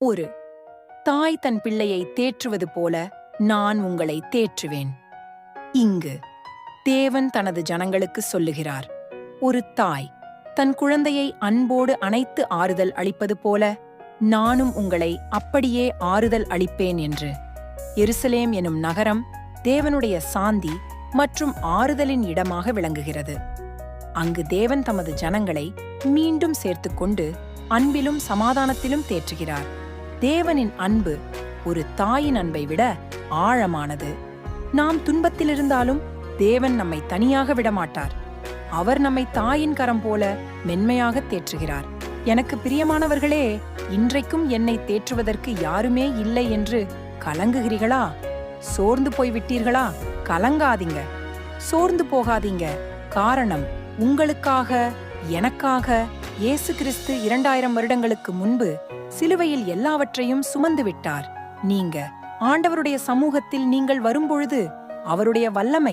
ஒரு தாய் தன் பிள்ளையை தேற்றுவது போல நான் உங்களை தேற்றுவேன். இங்கு தேவன் தனது ஜனங்களுக்கு சொல்லுகிறார், ஒரு தாய் தன் குழந்தையை அன்போடு அணைத்து ஆறுதல் அளிப்பது போல நானும் உங்களை அப்படியே ஆறுதல் அளிப்பேன் என்று. எருசலேம் எனும் நகரம் தேவனுடைய சாந்தி மற்றும் ஆறுதலின் இடமாக விளங்குகிறது. அங்கு தேவன் தமது ஜனங்களை மீண்டும் சேர்த்துக்கொண்டு அன்பிலும் சமாதானத்திலும் தேற்றுகிறார். தேவனின் அன்பு ஒரு தாயின் அன்பை விட ஆழமானது. நாம் துன்பத்திலிருந்தாலும் தேவன் நம்மை தனியாக விடமாட்டார். அவர் நம்மை தாயின் கரம் போல மென்மையாக தேற்றுகிறார். எனக்கு பிரியமானவர்களே, இன்றைக்கும் என்னை தேற்றுவதற்கு யாருமே இல்லை என்று கலங்குகிறீர்களா? சோர்ந்து போய்விட்டீர்களா? கலங்காதீங்க, சோர்ந்து போகாதீங்க. காரணம், உங்களுக்காக எனக்காக இயேசு கிறிஸ்து 2000 வருடங்களுக்கு முன்பு சிலுவையில் எல்லாவற்றையும் சுமந்து விட்டார். நீங்க ஆண்டவருடைய சமூகத்தில் நீங்கள் வரும்பொழுது அவருடைய வல்லமை